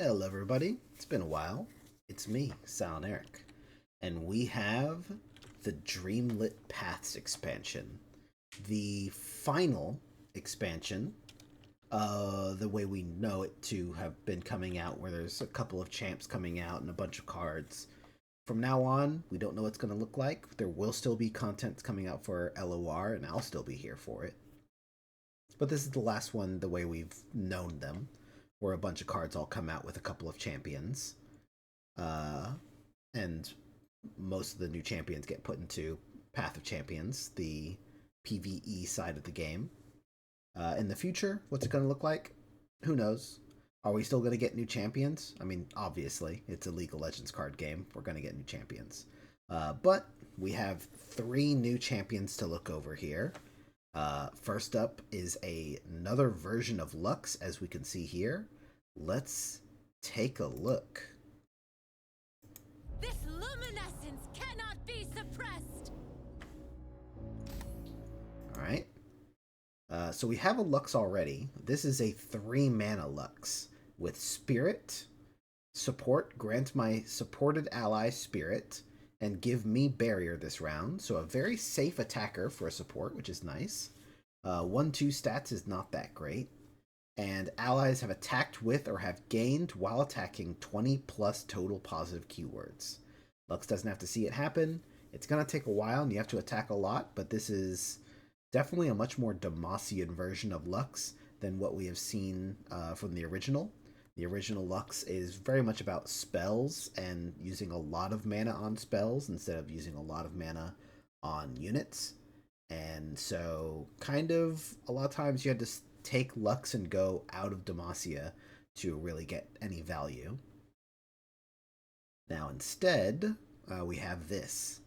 Hello everybody, it's been a while. It's me, Silent Eric, and we have the Dreamlit Paths expansion. The final expansion, the way we know it to have been coming out, where there's a couple of champs coming out and a bunch of cards. From now on, we don't know what it's going to look like. There will still be content coming out for LOR, and I'll still be here for it. But this is the last one the way we've known them, where a bunch of cards all come out with a couple of champions. And most of the new champions get put into Path of Champions, the PvE side of the game. In the future, what's it going to look like? Who knows? Are we still going to get new champions? I mean, obviously, it's a League of Legends card game. We're going to get new champions. But we have 3 new champions to look over here. First up is another version of Lux, as we can see here. Let's take a look. This luminescence cannot be suppressed. Alright. So we have a Lux already. This is a 3-mana Lux with Spirit, Support, grant my supported ally Spirit, and give me Barrier this round. So a very safe attacker for a support, which is nice. 1/2 stats is not that great. And allies have attacked with or have gained while attacking 20 plus total positive keywords. Lux doesn't have to see it happen. It's going to take a while and you have to attack a lot, but this is definitely a much more Demacian version of Lux than what we have seen from the original. The original Lux is very much about spells and using a lot of mana on spells instead of using a lot of mana on units. And so kind of a lot of times you had to take Lux and go out of Demacia to really get any value. Now instead, we have this.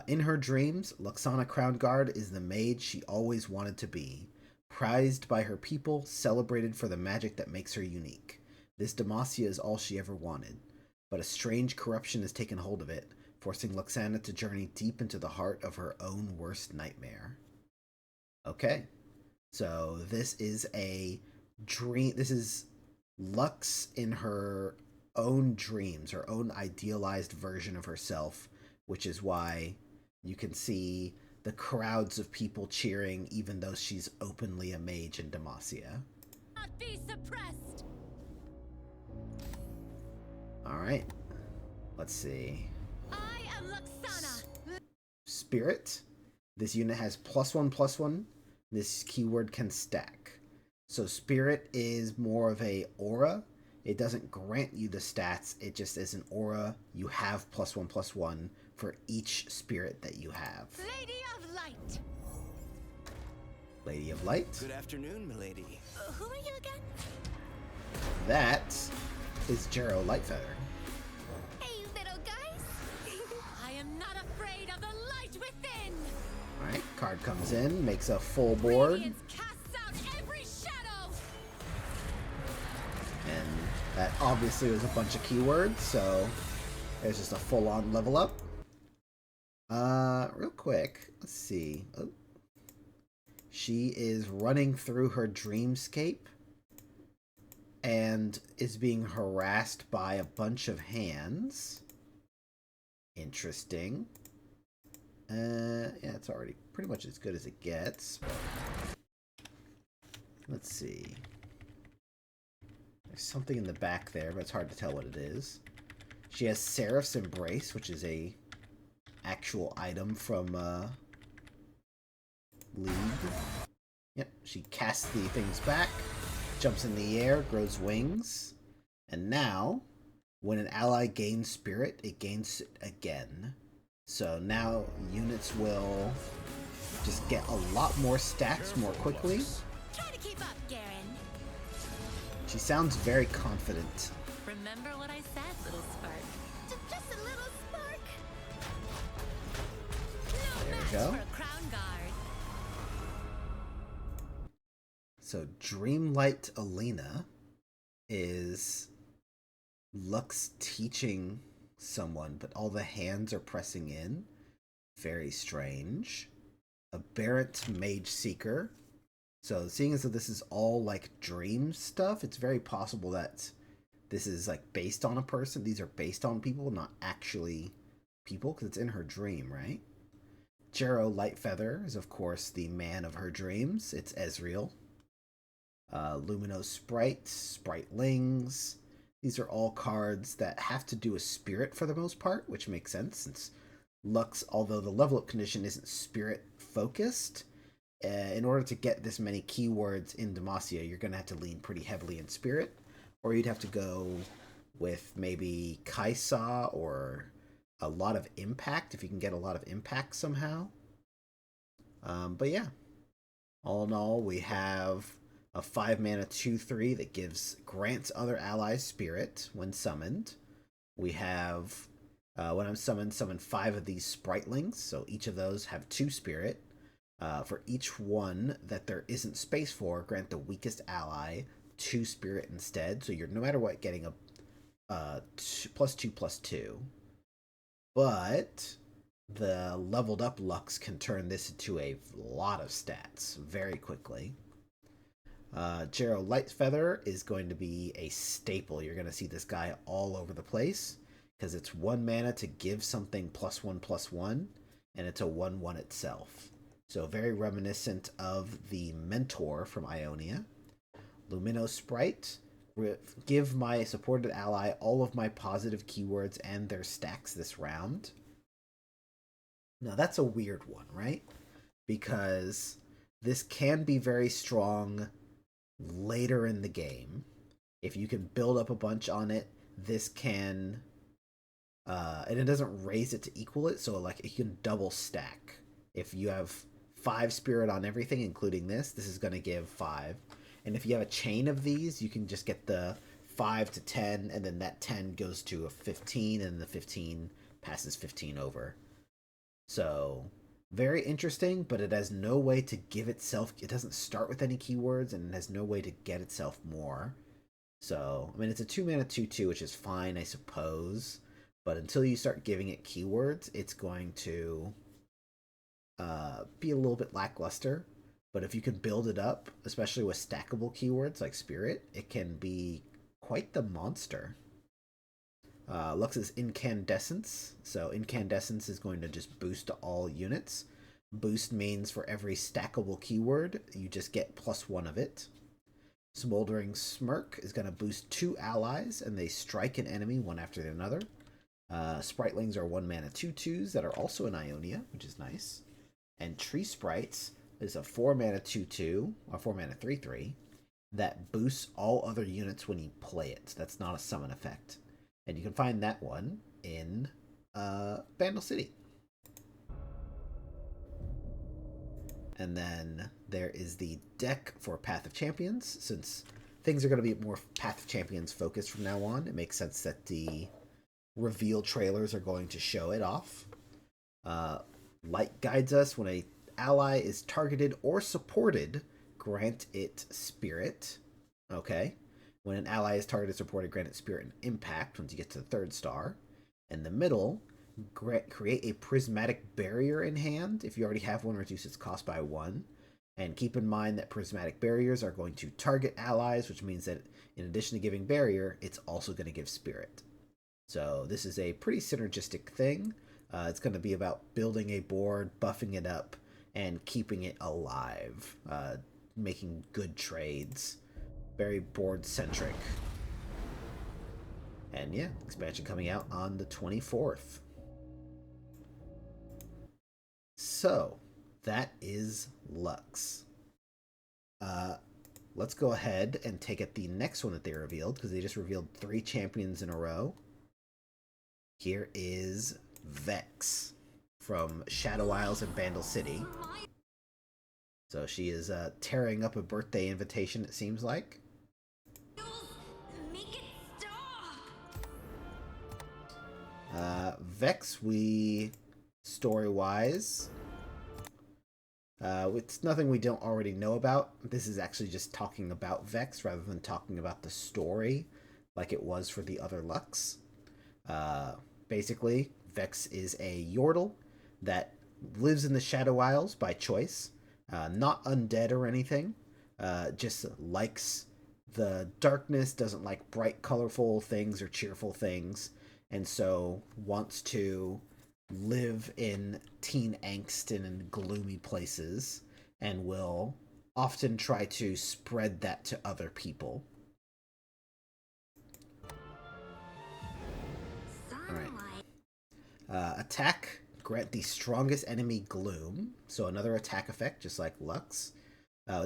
In her dreams, Luxana Crownguard is the mage she always wanted to be. Prized by her people, celebrated for the magic that makes her unique. This Demacia is all she ever wanted. But a strange corruption has taken hold of it, forcing Luxana to journey deep into the heart of her own worst nightmare. Okay. So this is a dream. This is Lux in her own dreams, her own idealized version of herself, which is why you can see the crowds of people cheering, even though she's openly a mage in Demacia. Not be suppressed. All right. Let's see. I am Luxana. Spirit. This unit has +1/+1. This keyword can stack. So Spirit is more of a aura. It doesn't grant you the stats. It just is an aura. You have +1/+1 for each spirit that you have. Lady of Light. Lady of Light. Good afternoon, milady. Who are you again? That is Jero Lightfeather. Hey, little guys. I am not afraid of the light within. Alright, card comes in, makes a full board. Radiance casts out every shadow. And that obviously was a bunch of keywords, so there's just a full-on level up. Real quick, let's see. Oh. She is running through her dreamscape and is being harassed by a bunch of hands. Interesting. Yeah, it's already pretty much as good as it gets. Let's see. There's something in the back there, but it's hard to tell what it is. She has Seraph's Embrace, which is a actual item from League. Yep, she casts the things back, jumps in the air, grows wings, and now, when an ally gains Spirit, it gains it again. So now units will just get a lot more stats more quickly. Try to keep up, Garen. She sounds very confident. Remember what I said, little spark. Just a little spark. No There you match go. for a crown guard. So Dreamlight Alina is Lux teaching someone, but all the hands are pressing in. Very strange. Aberrant Mage Seeker. So seeing as though this is all like dream stuff, it's very possible that this is like based on a person. These are based on people, not actually people, because it's in her dream, right? Jarrow Lightfeather is, of course, the man of her dreams. It's Ezreal. Lumino Sprite, Spritelings. These are all cards that have to do with spirit for the most part, which makes sense since Lux, although the level up condition isn't spirit focused, in order to get this many keywords in Demacia, you're going to have to lean pretty heavily in spirit, or you'd have to go with maybe Kaisa or a lot of impact if you can get a lot of impact somehow. But yeah, all in all, we have a 5 mana 2/3 that grants other allies spirit when summoned. We have, when I'm summoned, summon 5 of these Spritelings, so each of those have 2 spirit. For each one that there isn't space for, grant the weakest ally 2 spirit instead. So you're, no matter what, getting a +2/+2. But the leveled up Lux can turn this into a lot of stats very quickly. Jarrow Lightfeather is going to be a staple. You're going to see this guy all over the place because it's 1 mana to give something +1/+1, and it's a 1/1 itself. So very reminiscent of the Mentor from Ionia. Lumino Sprite, give my supported ally all of my positive keywords and their stacks this round. Now that's a weird one, right? Because this can be very strong later in the game. If you can build up a bunch on it, this can... and it doesn't raise it to equal it, so like you can double stack. If you have 5 spirit on everything, including this is going to give 5. And if you have a chain of these, you can just get the 5 to 10, and then that 10 goes to a 15, and the 15 passes 15 over. So, very interesting, but it has no way to give itself... It doesn't start with any keywords, and it has no way to get itself more. So, I mean, it's a 2 mana 2/2, which is fine, I suppose. But until you start giving it keywords, it's going to... be a little bit lackluster, but if you can build it up, especially with stackable keywords like Spirit, it can be quite the monster. Lux's Incandescence. So Incandescence is going to just boost to all units. Boost means for every stackable keyword, you just get +1 of it. Smoldering Smirk is going to boost 2 allies, and they strike an enemy one after another. Spritelings are 1 mana 2/2s that are also in Ionia, which is nice. And Tree Sprites is a 4 mana 2/2, or 4 mana 3/3, that boosts all other units when you play it. That's not a summon effect. And you can find that one in Vandal City. And then there is the deck for Path of Champions. Since things are going to be more Path of Champions focused from now on, it makes sense that the reveal trailers are going to show it off. Light guides us. When a ally is targeted or supported, grant it spirit. Okay. When an ally is targeted, supported, grant it spirit and impact once you get to the 3rd star. In the middle, create a prismatic barrier in hand. If you already have one, reduce its cost by 1. And keep in mind that prismatic barriers are going to target allies, which means that in addition to giving barrier, it's also going to give spirit. So this is a pretty synergistic thing. It's going to be about building a board, buffing it up, and keeping it alive. Making good trades. Very board-centric. And yeah, expansion coming out on the 24th. So, that is Lux. Let's go ahead and take at the next one that they revealed, because they just revealed 3 champions in a row. Here is Vex from Shadow Isles and Vandal City. So she is tearing up a birthday invitation, it seems like. Make it stop. Vex, story-wise, it's nothing we don't already know about. This is actually just talking about Vex rather than talking about the story like it was for the other Lux. Basically, Vex is a Yordle that lives in the Shadow Isles by choice. Not undead or anything. Just likes the darkness, doesn't like bright, colorful things or cheerful things, and so wants to live in teen angst and in gloomy places, and will often try to spread that to other people. All right. Attack, grant the strongest enemy gloom. So another attack effect, just like Lux.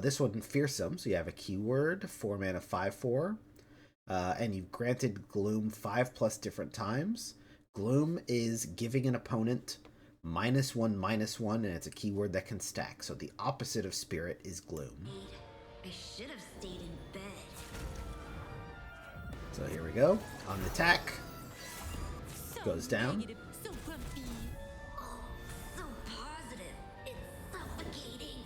This one, fearsome. So you have a keyword, 4 mana, 5/4. And you've granted gloom 5+ different times. Gloom is giving an opponent -1/-1, and it's a keyword that can stack. So the opposite of spirit is gloom. I should have stayed in bed. So here we go. On the attack, goes down. Negative, so grumpy. Oh, so positive. It's suffocating.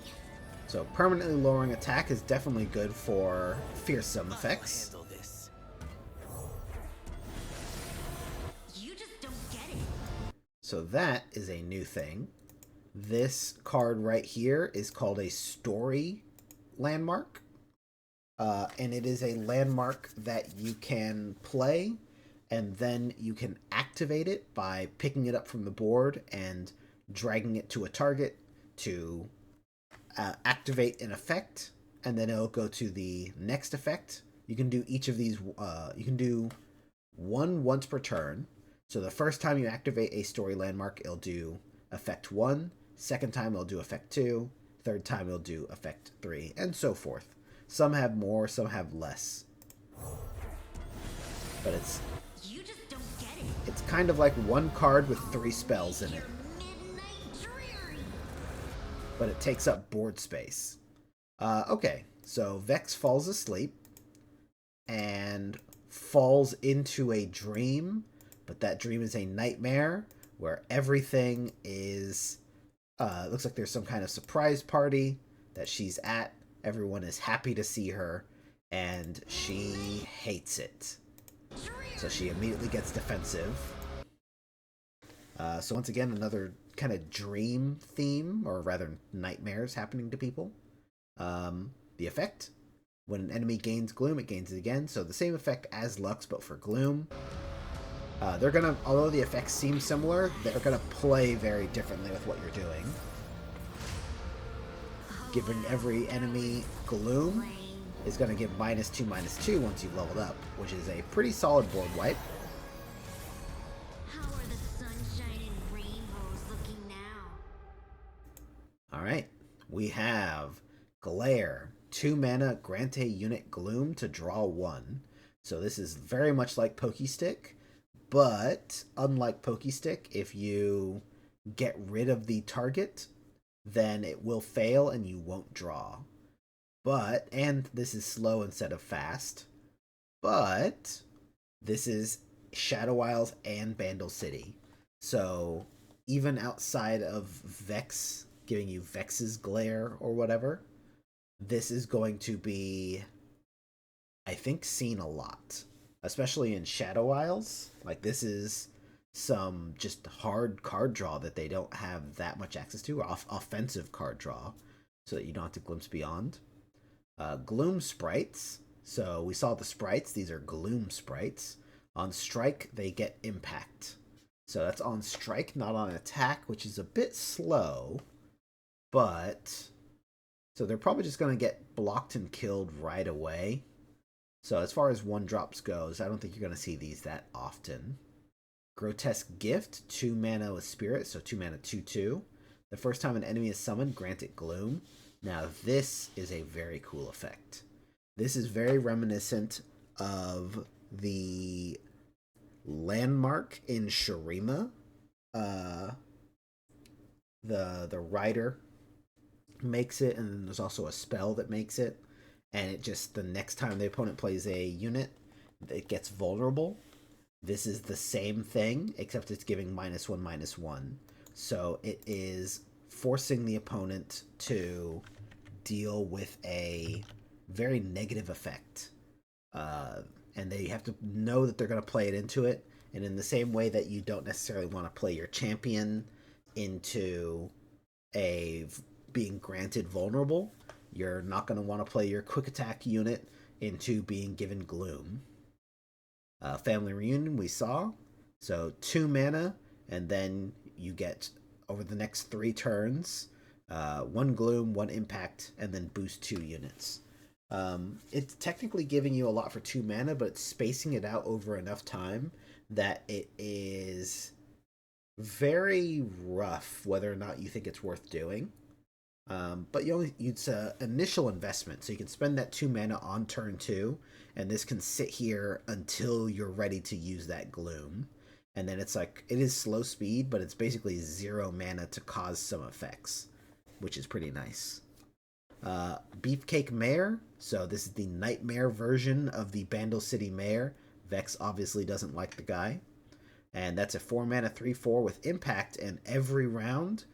So permanently lowering attack is definitely good for fearsome effects. You just don't get it. So that is a new thing. This card right here is called a story landmark. And it is a landmark that you can play, and then you can activate it by picking it up from the board and dragging it to a target to activate an effect, and then it'll go to the next effect. You can do each of these, you can do one once per turn. So the first time you activate a story landmark, it'll do effect 1. Second time, it'll do effect 2. Third time, it'll do effect 3, and so forth. Some have more, some have less. But You just don't get it. it's kind of like one card with 3 spells in it, Midnight dreary. but it takes up board space. Okay, so Vex falls asleep and falls into a dream, but that dream is a nightmare where everything is, looks like there's some kind of surprise party that she's at. Everyone is happy to see her, and she hates it. So she immediately gets defensive. So once again, another kind of dream theme, or rather nightmares happening to people. The effect, when an enemy gains gloom, it gains it again. So the same effect as Lux, but for gloom. They're gonna, although the effects seem similar, they're gonna play very differently with what you're doing. Giving every enemy gloom is going to give -2/-2 once you've leveled up, which is a pretty solid board wipe. How are the sunshine and rainbows looking now? Alright, we have Glare. 2 mana, grant a unit gloom to draw 1. So this is very much like Pokestick, but unlike Pokestick, if you get rid of the target, then it will fail and you won't draw. But, and this is slow instead of fast, but this is Shadow Isles and Bandle City. So even outside of Vex, giving you Vex's Glare or whatever, this is going to be, I think, seen a lot. Especially in Shadow Isles. Like, this is some just hard card draw that they don't have that much access to, or offensive card draw, so that you don't have to glimpse beyond. Gloom sprites. So we saw the sprites. These are gloom sprites. On strike, they get impact. So that's on strike, not on attack, which is a bit slow. But, so they're probably just going to get blocked and killed right away. So as far as 1-drops goes, I don't think you're going to see these that often. Grotesque Gift, 2 mana with Spirit, so 2 mana, 2/2. The first time an enemy is summoned, grant it gloom. Now this is a very cool effect. This is very reminiscent of the landmark in Shurima. The rider makes it, and then there's also a spell that makes it. And it just, the next time the opponent plays a unit, it gets vulnerable. This is the same thing, except it's giving -1/-1. So it is forcing the opponent to deal with a very negative effect. And they have to know that they're going to play it into it. And in the same way that you don't necessarily want to play your champion into being granted vulnerable, you're not going to want to play your quick attack unit into being given Gloom. Family Reunion we saw, so 2 mana, and then you get, over the next 3 turns, 1 Gloom, 1 Impact, and then boost 2 units. It's technically giving you a lot for 2 mana, but it's spacing it out over enough time that it is very rough whether or not you think it's worth doing. But it's an initial investment, so you can spend that 2 mana on turn 2, and this can sit here until you're ready to use that Gloom. And then it's like, it is slow speed, but it's basically 0 mana to cause some effects, which is pretty nice. Beefcake Mare, so this is the Nightmare version of the Bandle City Mare. Vex obviously doesn't like the guy. And that's a 4 mana 3/4 with Impact, and every round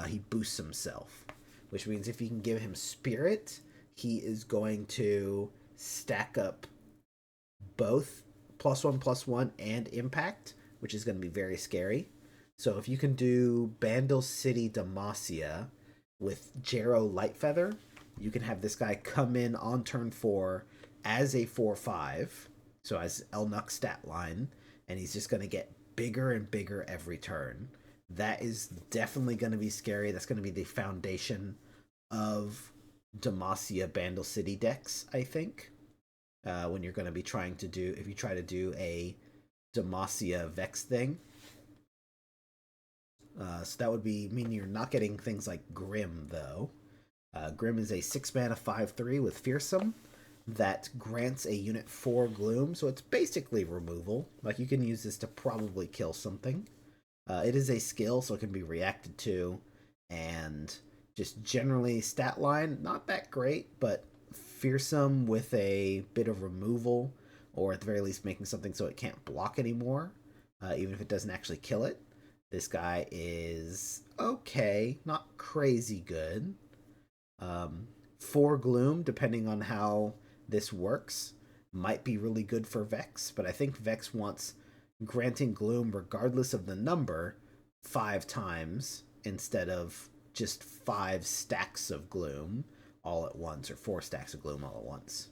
he boosts himself, which means if you can give him Spirit, he is going to stack up both +1/+1 and Impact, which is going to be very scary. So if you can do Bandle City Demacia with Jarrow Lightfeather, you can have this guy come in on turn 4 as a 4/5, so as Elnuck stat line, and he's just going to get bigger and bigger every turn. That is definitely going to be scary. That's going to be the foundation of Demacia Bandle City decks, I think. When you're going to be trying to do, if you try to do a Demacia Vex thing. So that would mean you're not getting things like Grim, though. Grim is a 6 mana 5/3 with Fearsome that grants a unit 4 Gloom, so it's basically removal. Like, you can use this to probably kill something. It is a skill, so it can be reacted to, and just generally stat line, not that great, but Fearsome with a bit of removal, or at the very least making something so it can't block anymore, even if it doesn't actually kill it. This guy is okay, not crazy good. 4 Gloom, depending on how this works, might be really good for Vex, but I think Vex wants granting Gloom regardless of the number 5 times instead of just 5 stacks of Gloom all at once, or 4 stacks of Gloom all at once.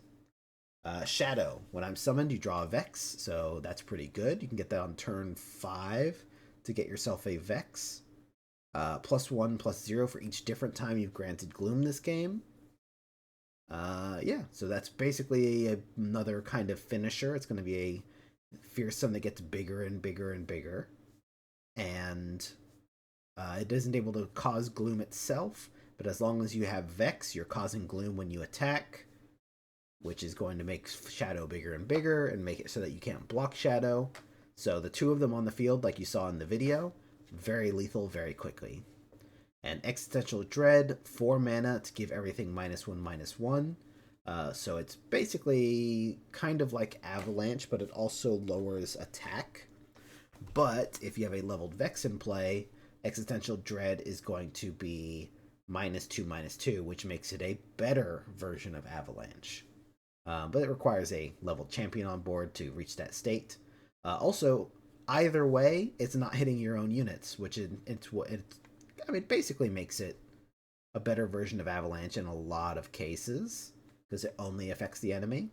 Shadow. When I'm summoned, you draw a Vex, so that's pretty good. You can get that on turn 5 to get yourself a Vex. +1/+0 for each different time you've granted Gloom this game. Yeah, so that's basically another kind of finisher. It's going to be a Fearsome that gets bigger and bigger and bigger. And it isn't able to cause Gloom itself, but as long as you have Vex, you're causing Gloom when you attack, which is going to make Shadow bigger and bigger and make it so that you can't block Shadow. So the 2 of them on the field, like you saw in the video, very lethal very quickly. And Existential Dread, 4 mana to give everything -1/-1. So it's basically kind of like Avalanche, but it also lowers attack. But if you have a leveled Vex in play, Existential Dread is going to be -2/-2, which makes it a better version of Avalanche. But it requires a leveled champion on board to reach that state. Also, either way, it's not hitting your own units, which basically makes it a better version of Avalanche in a lot of cases, because it only affects the enemy.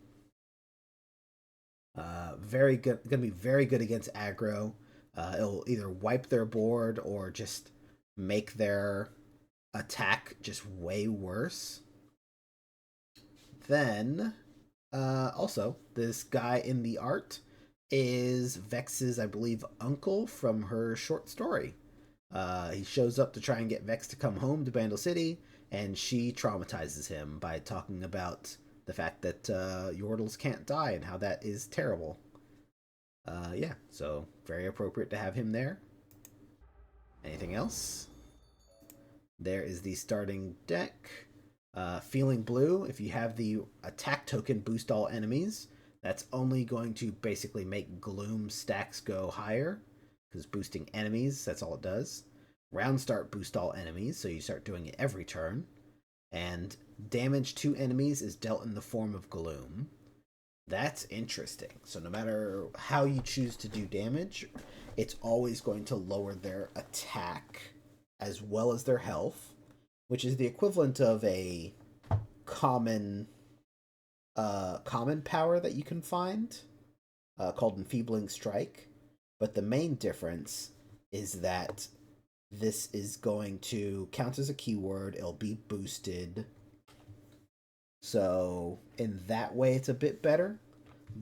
Very good, going to be very good against aggro. It'll either wipe their board or just make their attack just way worse. Then, also, this guy in the art is Vex's, I believe, uncle from her short story. He shows up to try and get Vex to come home to Bandle City, and she traumatizes him by talking about the fact that Yordles can't die and how that is terrible. Yeah, so very appropriate to have him there. Anything else? There is the starting deck. Feeling Blue, if you have the attack token boost all enemies, that's only going to basically make Gloom stacks go higher, because boosting enemies, that's all it does. Round Start boost all enemies, so you start doing it every turn. And damage to enemies is dealt in the form of Gloom. That's interesting. So no matter how you choose to do damage, it's always going to lower their attack as well as their health, which is the equivalent of a common common power that you can find called Enfeebling Strike. But the main difference is that this is going to count as a keyword. It'll be boosted. So in that way, it's a bit better.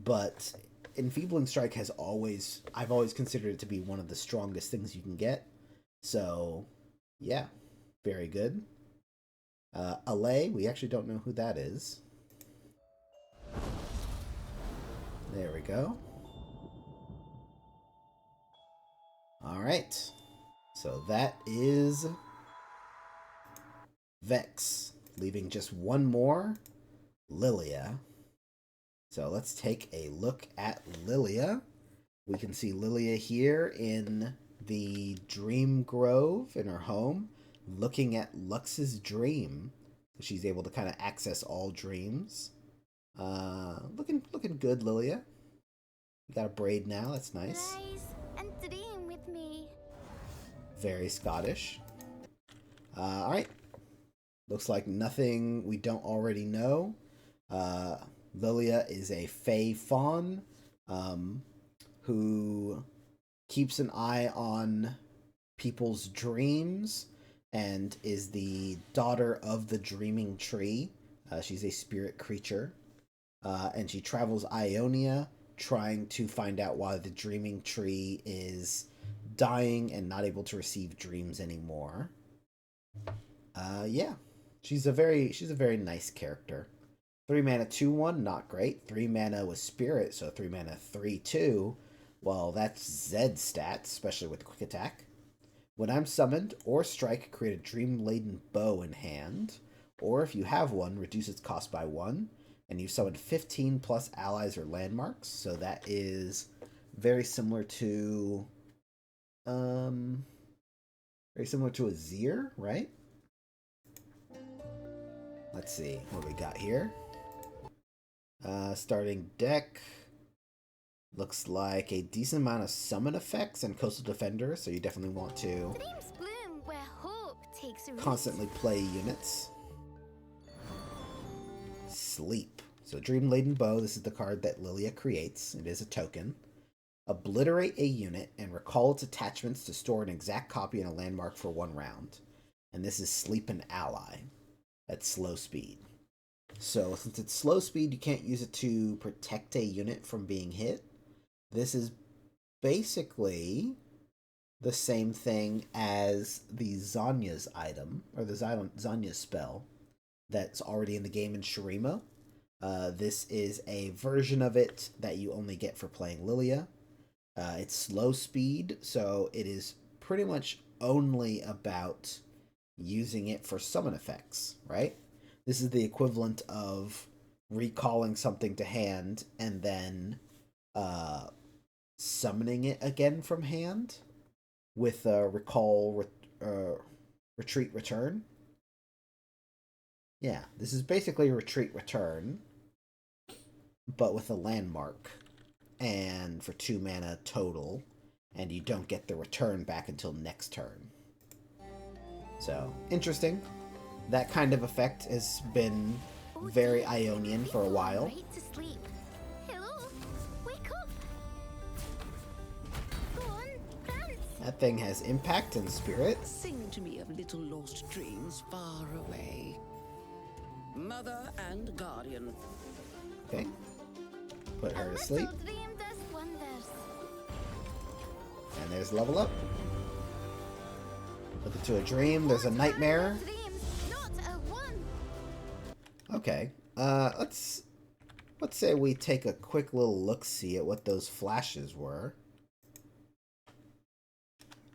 But Enfeebling Strike I've always considered it to be one of the strongest things you can get. So yeah, very good. Allay, we actually don't know who that is. There we go. All right. So that is Vex, leaving just one more, Lilia. So let's take a look at Lilia. We can see Lilia here in the Dream Grove in her home, looking at Lux's dream. She's able to kind of access all dreams. Looking good, Lilia. You got a braid now. That's nice. Rise and dream with me. Very Scottish. All right. Looks like nothing we don't already know. Lilia is a Fey Fawn who keeps an eye on people's dreams and is the daughter of the Dreaming Tree. She's a spirit creature. And she travels Ionia trying to find out why the Dreaming Tree is dying and not able to receive dreams anymore. Yeah. She's a very nice character. 3 mana 2/1, not great. 3 mana with Spirit, so 3 mana 3/2. Well, that's Zed stats, especially with Quick Attack. When I'm summoned or strike, create a Dream-Laden Bow in hand. Or if you have one, reduce its cost by 1. And you've summoned 15 plus allies or landmarks. So that is very similar to a Azir, right? Let's see what we got here. Starting deck looks like a decent amount of summon effects and Coastal Defender, so you definitely want to Dreams bloom where hope takes root. constantly play units. Sleep. So Dream Laden Bow, this is the card that Lilia creates. It is a token. Obliterate a unit and recall its attachments to store an exact copy in a landmark for 1 round. And this is Sleep an Ally at slow speed. So since it's slow speed, you can't use it to protect a unit from being hit. This is basically the same thing as the Zanya's item, or the Zanya's spell that's already in the game in Shurima. This is a version of it that you only get for playing Lilia. It's slow speed, so it is pretty much only about using it for summon effects, right? This is the equivalent of recalling something to hand and then summoning it again from hand with retreat return. Yeah, this is basically a retreat return, but with a landmark, and for 2 mana total, and you don't get the return back until next turn. So, interesting. That kind of effect has been very Ionian for a while. Right to sleep. Hello, wake up. Go on, dance. That thing has impact and spirit. Sing to me of little lost dreams far away. Mother and guardian. Okay. Put her A to sleep. little dream does wonders. And there's level up. Look into a dream. There's a nightmare. Dreams, not a one. Okay. Let's say we take a quick little look-see at what those flashes were.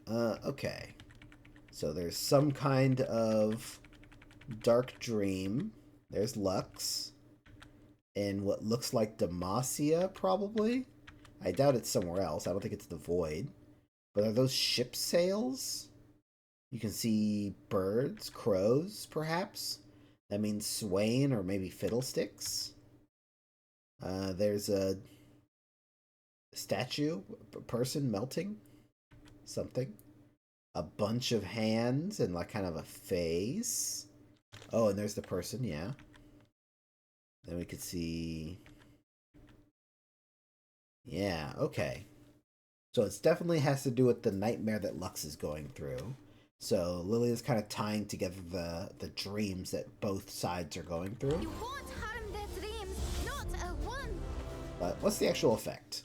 Okay. So there's some kind of dark dream. There's Lux. In what looks like Demacia, probably? I doubt it's somewhere else. I don't think it's the Void. But are those ship sails? You can see birds, crows, perhaps? That means Swain or maybe Fiddlesticks. There's a statue, a person melting, something. A bunch of hands and like kind of a face. Oh, and there's the person, yeah. Then we could see... Yeah, okay. So it definitely has to do with the nightmare that Lux is going through. So Lilia's kind of tying together the dreams that both sides are going through. You won't harm their dreams, not a one. But what's the actual effect?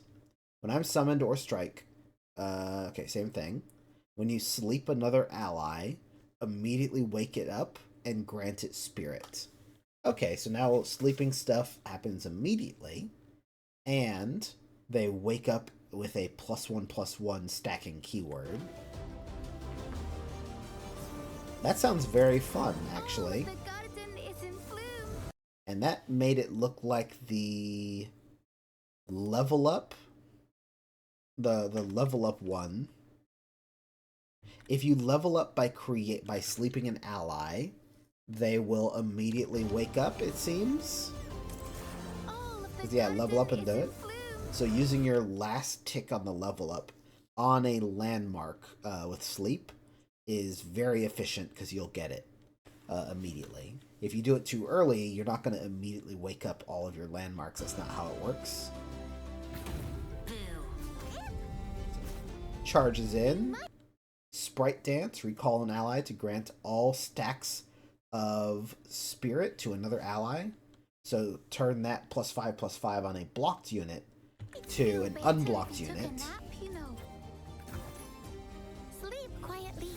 When I'm summoned or strike, okay, same thing. When you sleep another ally, immediately wake it up and grant it spirit. Okay, so now sleeping stuff happens immediately, and they wake up with a +1/+1 stacking keyword. That sounds very fun, actually. Oh, the garden is in bloom. And that made it look like the level up, the level up one. If you level up by sleeping an ally, they will immediately wake up, it seems. Yeah, level up and do it. So using your last tick on the level up on a landmark with sleep is very efficient because you'll get it immediately. If you do it too early, you're not going to immediately wake up all of your landmarks. That's not how it works. Charges in. Sprite Dance. Recall an ally to grant all stacks of spirit to another ally. So turn that +5/+5 on a blocked unit to an unblocked unit. Sleep quietly,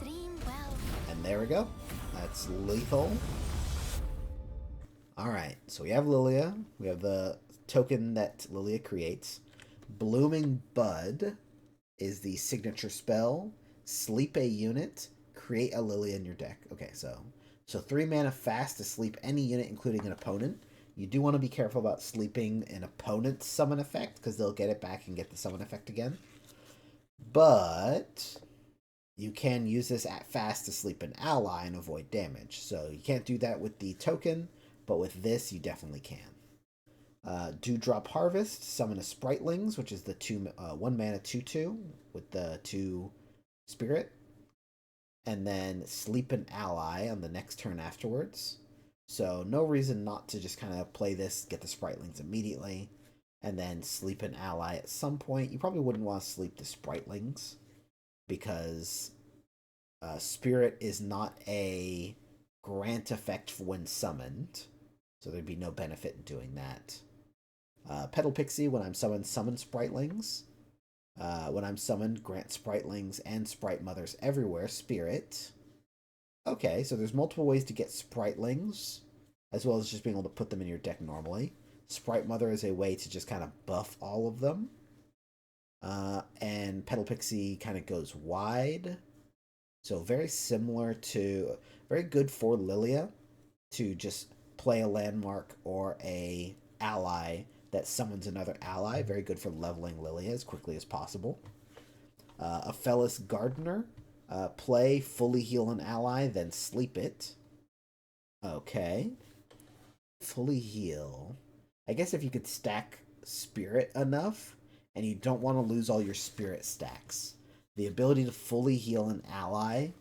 dream well. And there we go. That's lethal. Alright, so we have Lilia. We have the token that Lilia creates. Blooming Bud is the signature spell. Sleep a unit. Create a Lilia in your deck. Okay, so 3 mana fast to sleep any unit, including an opponent. You do want to be careful about sleeping an opponent's summon effect, because they'll get it back and get the summon effect again. But you can use this at fast to sleep an ally and avoid damage. So you can't do that with the token, but with this, you definitely can. Dewdrop Harvest, summon a Spritelings, which is the 1 mana 2/2 with the 2 spirit. And then sleep an ally on the next turn afterwards. So no reason not to just kind of play this, get the Spritelings immediately, and then sleep an ally at some point. You probably wouldn't want to sleep the Spritelings, because Spirit is not a grant effect when summoned, so there'd be no benefit in doing that. Petal Pixie, when I'm summoned, summon Spritelings. When I'm summoned, grant Spritelings and Sprite Mothers everywhere spirit. Okay, so there's multiple ways to get Spritelings, as well as just being able to put them in your deck normally. Sprite Mother is a way to just kind of buff all of them. And Petal Pixie kind of goes wide. So very similar to, very good for Lilia to just play a landmark or a ally that summons another ally. Very good for leveling Lilia as quickly as possible. Aphelis Gardener. Play, fully heal an ally, then sleep it. Okay. Fully heal. I guess if you could stack spirit enough, and you don't want to lose all your spirit stacks. The ability to fully heal an ally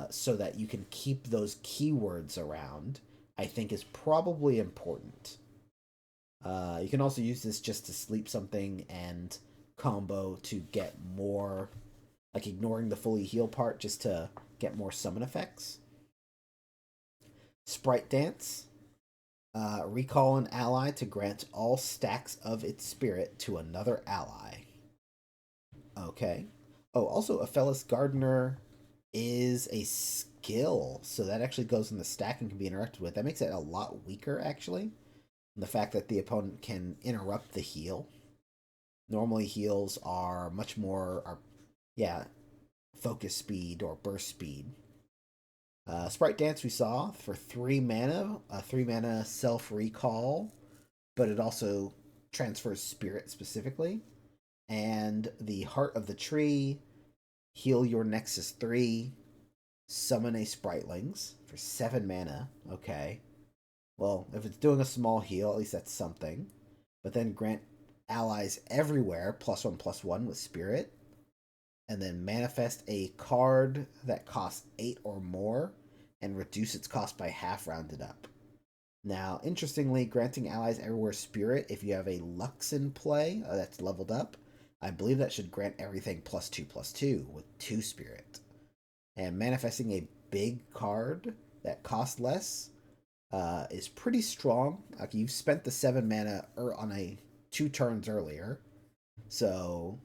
so that you can keep those keywords around, I think is probably important. You can also use this just to sleep something and combo to get more, like ignoring the fully heal part just to get more summon effects. Sprite Dance. Recall an ally to grant all stacks of its spirit to another ally. Okay. Oh, also, Aphelis Gardener is a skill, so that actually goes in the stack and can be interacted with. That makes it a lot weaker, actually. The fact that the opponent can interrupt the heal. Normally, heals are much more, focus speed or burst speed. Sprite Dance we saw for 3 mana, a 3 mana self recall, but it also transfers spirit specifically. And the Heart of the Tree, heal your Nexus 3, summon a Spritelings for 7 mana. Okay. Well, if it's doing a small heal, at least that's something. But then grant allies everywhere +1/+1 with spirit. And then manifest a card that costs 8 or more and reduce its cost by half rounded up. Now, interestingly, granting allies everywhere spirit if you have a Lux in play that's leveled up, I believe that should grant everything +2/+2 with 2 spirit. And manifesting a big card that costs less is pretty strong. Like, you've spent the 7 mana on a 2 turns earlier, so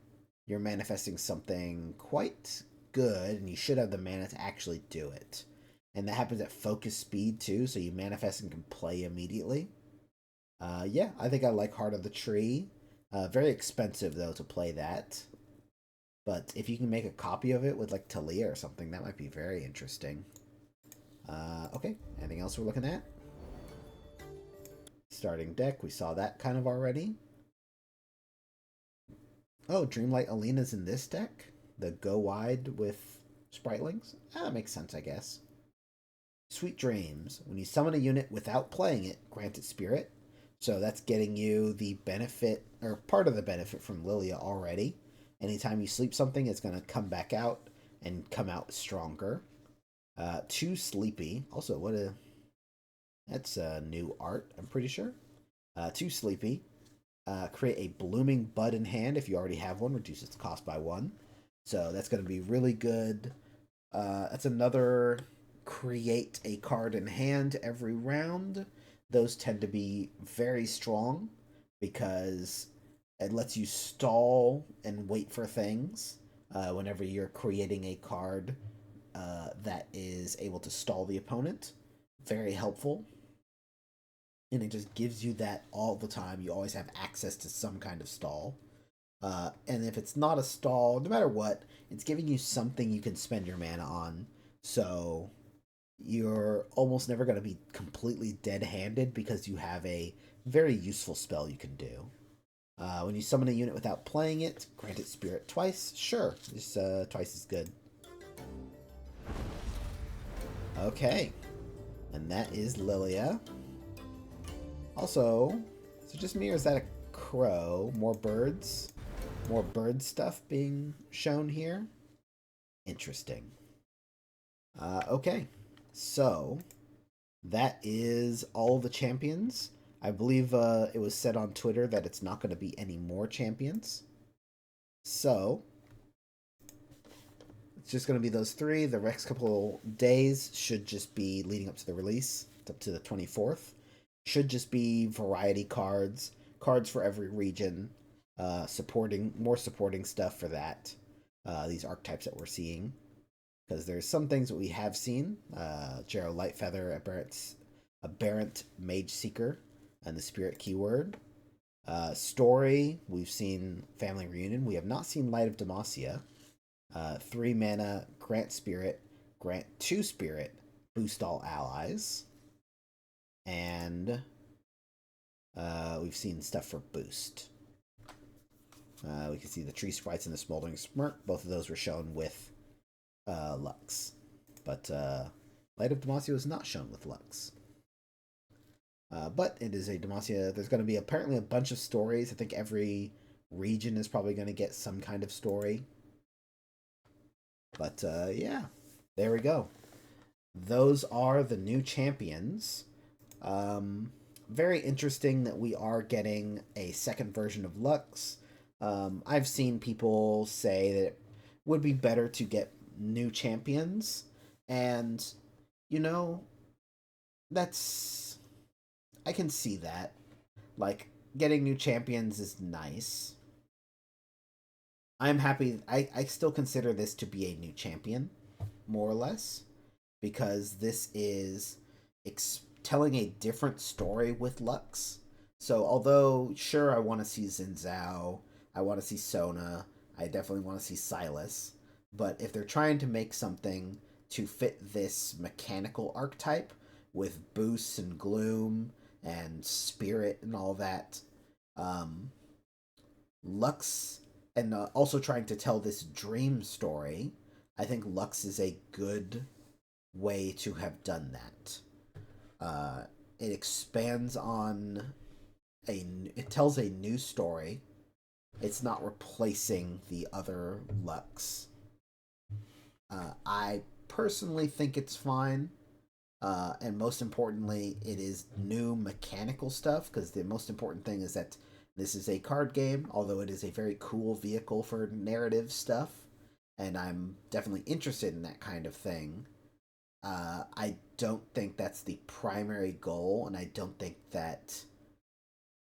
you're manifesting something quite good, and you should have the mana to actually do it. And that happens at focus speed too, so you manifest and can play immediately. Yeah, I think I like Heart of the Tree. Very expensive though to play that. But if you can make a copy of it with like Talia or something, that might be very interesting. Okay, anything else we're looking at? Starting deck, we saw that kind of already. Oh, Dreamlight Alina's in this deck? The Go Wide with Spritlings? That makes sense, I guess. Sweet Dreams. When you summon a unit without playing it, grant it spirit. So that's getting you the benefit, or part of the benefit from Lilia already. Anytime you sleep something, it's going to come back out and come out stronger. Too Sleepy. Also, that's a new art, I'm pretty sure. Too Sleepy. Create a blooming bud in hand if you already have one, reduce its cost by 1. So that's going to be really good. That's another create a card in hand every round. Those tend to be very strong because it lets you stall and wait for things whenever you're creating a card that is able to stall the opponent. Very helpful. And it just gives you that all the time. You always have access to some kind of stall. And if it's not a stall, no matter what, it's giving you something you can spend your mana on. So you're almost never going to be completely dead-handed because you have a very useful spell you can do. When you summon a unit without playing it, grant it spirit twice. Sure, just twice is good. Okay, and that is Lilia. Also, is it just me or is that a crow? More birds? More bird stuff being shown here? Interesting. Okay, so that is all the champions. I believe it was said on Twitter that it's not going to be any more champions. So it's just going to be those 3. The next couple days should just be leading up to the release, up to the 24th. Should just be variety cards, cards for every region, more supporting stuff for that. These archetypes that we're seeing, because there's some things that we have seen. Jero Lightfeather, Aberrant Mage Seeker, and the Spirit keyword. Story, we've seen Family Reunion. We have not seen Light of Demacia. 3 mana, grant Spirit, grant 2 Spirit, boost all allies. And we've seen stuff for boost. We can see the Tree Sprites and the Smoldering Smirk. Both of those were shown with Lux. But Light of Demacia was not shown with Lux. But it is a Demacia. There's going to be apparently a bunch of stories. I think every region is probably going to get some kind of story. But yeah, there we go. Those are the new champions. Very interesting that we are getting a second version of Lux. I've seen people say that it would be better to get new champions, and I can see that. Like, getting new champions is nice. I'm happy. I still consider this to be a new champion, more or less, because this is telling a different story with Lux. So although, sure, I want to see Xin Zhao, I want to see Sona, I definitely want to see Silas, but if they're trying to make something to fit this mechanical archetype with boosts and gloom and spirit and all that, Lux, and also trying to tell this dream story, I think Lux is a good way to have done that. It expands on it tells a new story. It's not replacing the other Lux. I personally think it's fine. And most importantly, it is new mechanical stuff, because the most important thing is that this is a card game, although it is a very cool vehicle for narrative stuff, and I'm definitely interested in that kind of thing. I don't think that's the primary goal, and I don't think that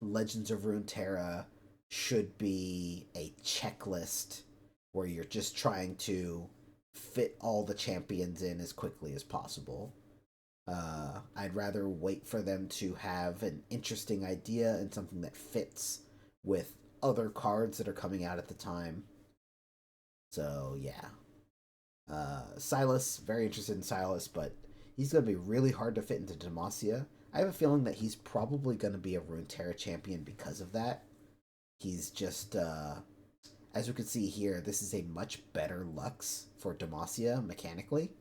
Legends of Runeterra should be a checklist where you're just trying to fit all the champions in as quickly as possible. I'd rather wait for them to have an interesting idea and something that fits with other cards that are coming out at the time. So, yeah. Silas, very interested in Silas, but he's going to be really hard to fit into Demacia. I have a feeling that he's probably going to be a Runeterra champion because of that. He's just, as we can see here, this is a much better Lux for Demacia mechanically.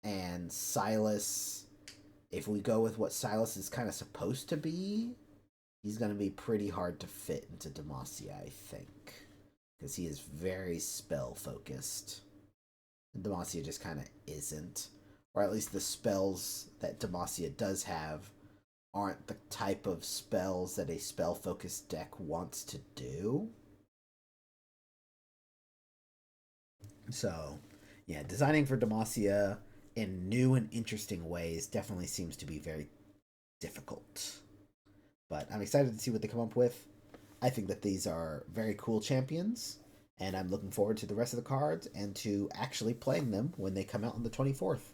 And Silas, if we go with what Silas is kind of supposed to be, he's going to be pretty hard to fit into Demacia, I think. Because he is very spell focused. And Demacia just kind of isn't. Or at least the spells that Demacia does have aren't the type of spells that a spell focused deck wants to do. So, yeah, designing for Demacia in new and interesting ways definitely seems to be very difficult. But I'm excited to see what they come up with. I think that these are very cool champions, and I'm looking forward to the rest of the cards and to actually playing them when they come out on the 24th.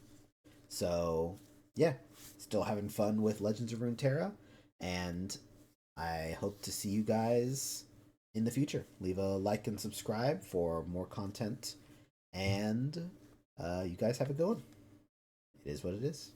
So, yeah, still having fun with Legends of Runeterra, and I hope to see you guys in the future. Leave a like and subscribe for more content, and you guys have a good one. It is what it is.